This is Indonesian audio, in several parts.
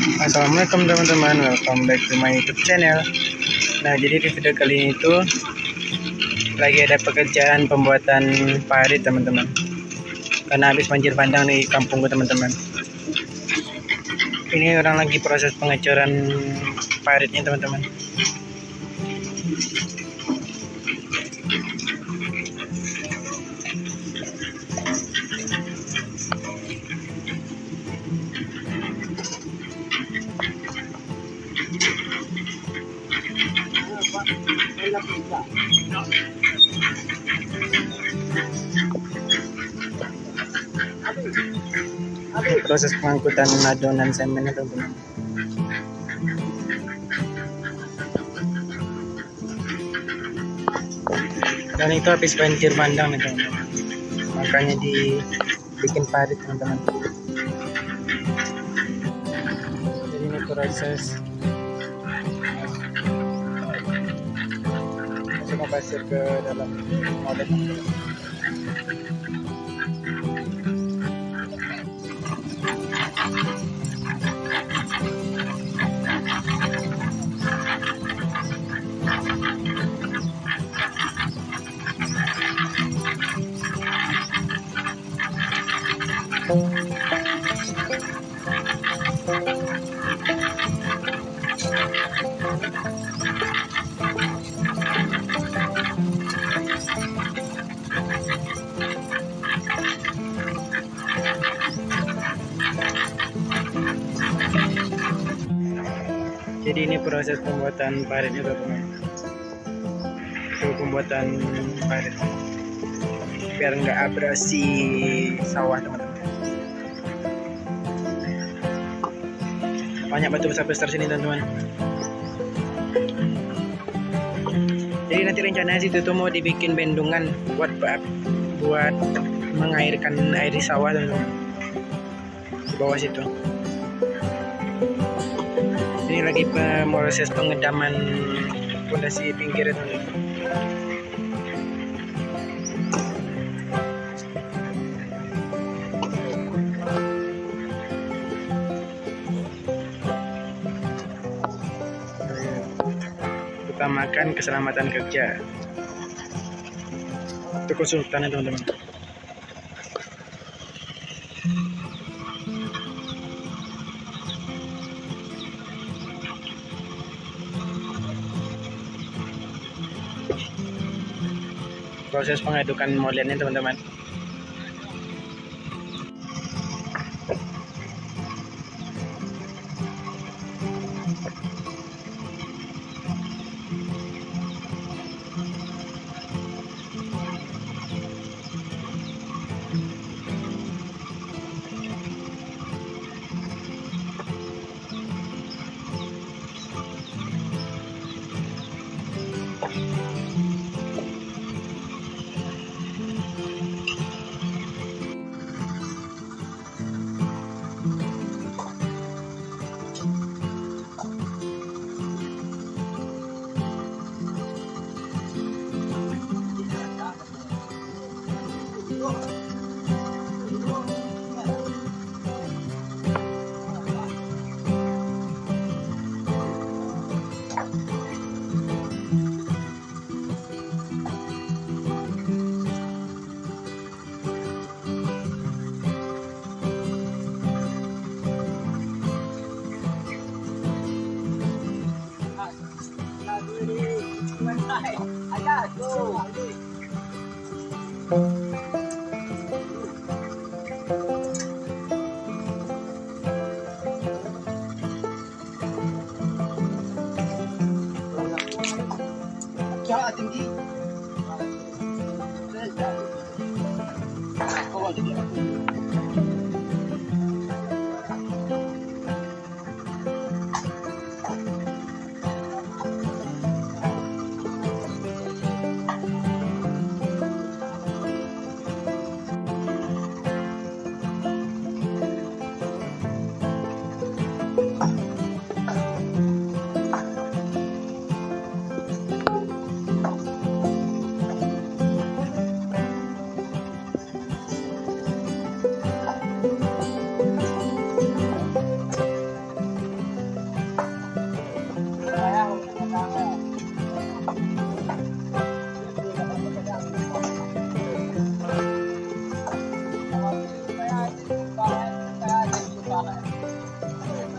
Assalamualaikum teman-teman, welcome back to my YouTube channel. Nah, jadi di video kali ini tuh lagi ada pekerjaan pembuatan parit teman-teman. Karena habis banjir bandang di kampungku teman-teman. Ini orang lagi proses pengecoran paritnya teman-teman. Proses pengangkutan adonan semen itu teman-teman. Dan itu habis banjir bandang nih teman-teman, makanya dibikin parit teman-teman. Jadi ini proses masuk pasir ke dalam molen. Jadi ini proses pembuatan paritnya teman-teman. Itu pembuatan parit biar nggak abrasi sawah teman-teman. Banyak batu besar-besar sini teman-teman. Jadi nanti rencananya situ tuh mau dibikin bendungan buat mengairkan air di sawah teman-teman. Di bawah situ. Ini lagi proses pengedaman pondasi pinggir teman-teman. Utamakan keselamatan kerja. Itu konsultannya teman-teman. Proses pengadukan molennya teman-teman. Tinggi.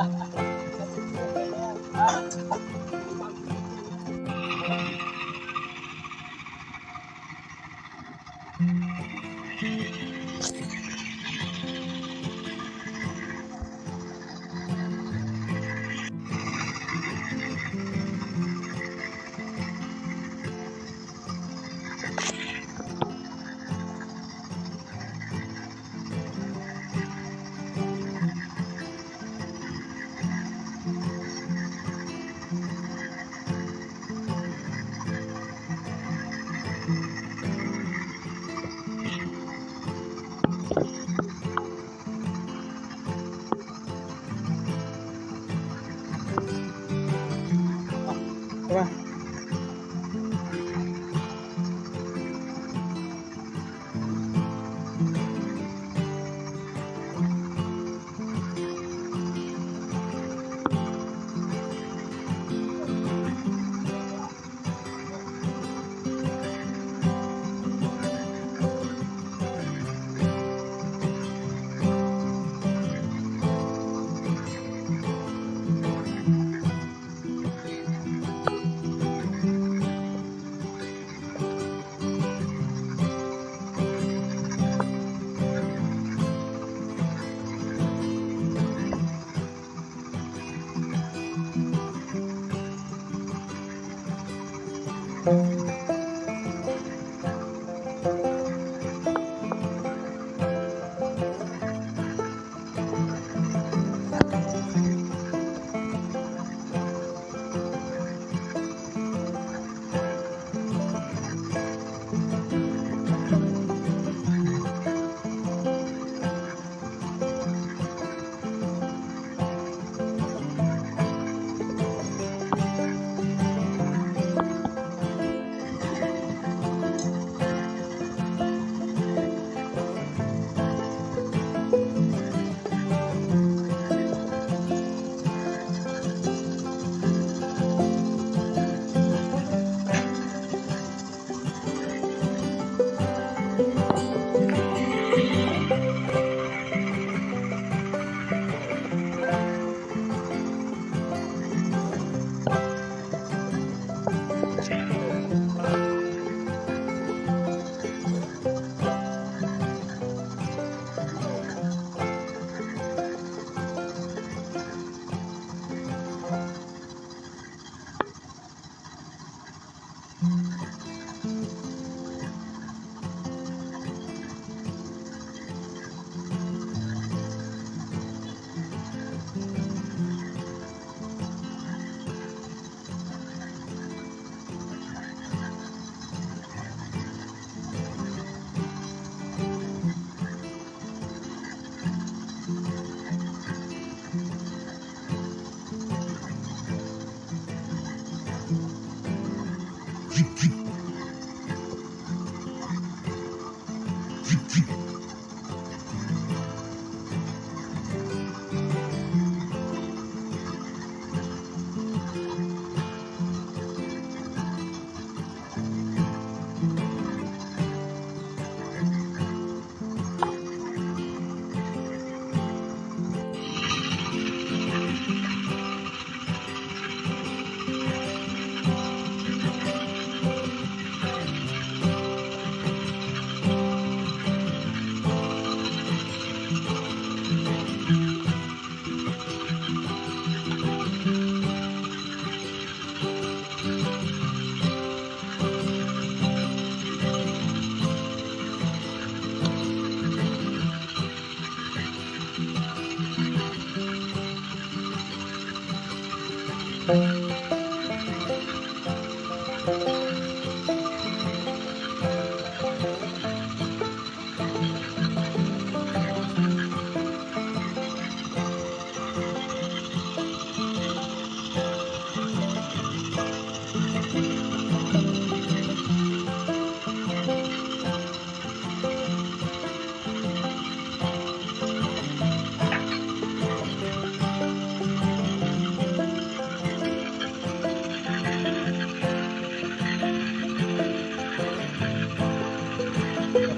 Coba.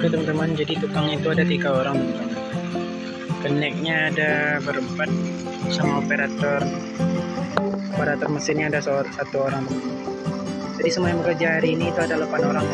Oke teman-teman, jadi tukang itu ada 3 orang teman-teman. Keneknya ada berempat sama operator mesinnya ada satu orang. Jadi semua yang bekerja hari ini itu ada 8 orang.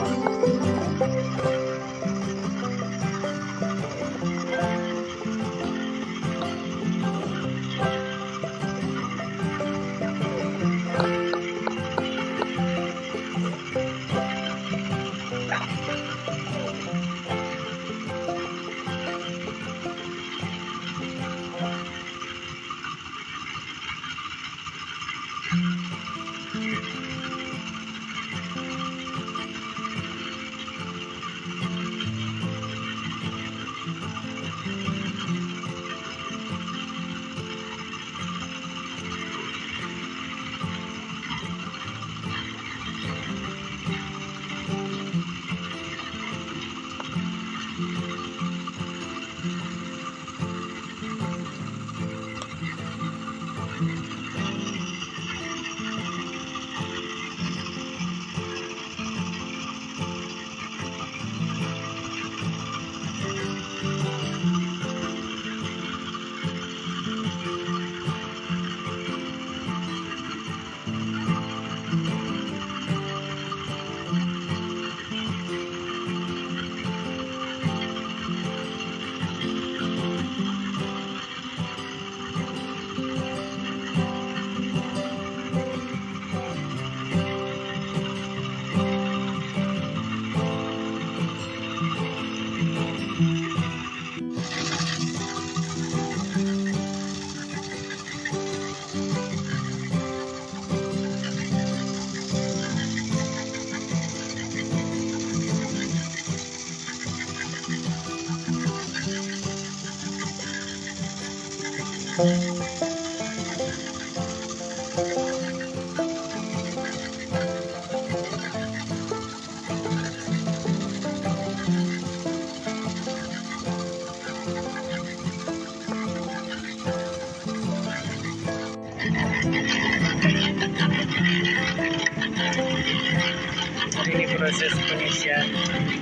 Ini proses pengisian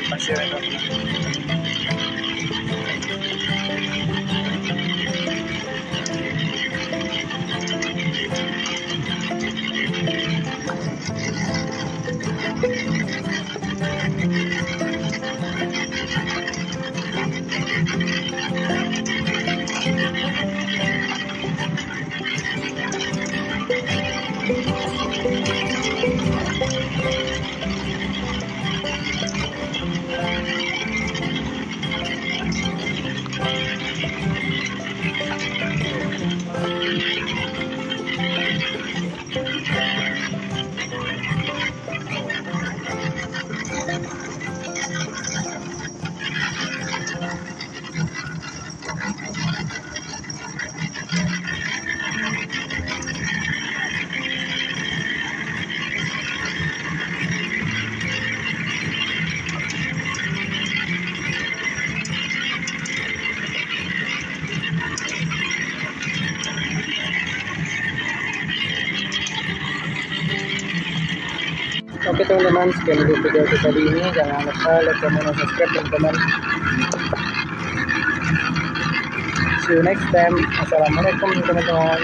pasir retorna. Oke teman-teman, sekian dulu video kita kali ini. Jangan lupa like, comment, dan subscribe teman-teman. See you next time. Assalamualaikum teman-teman.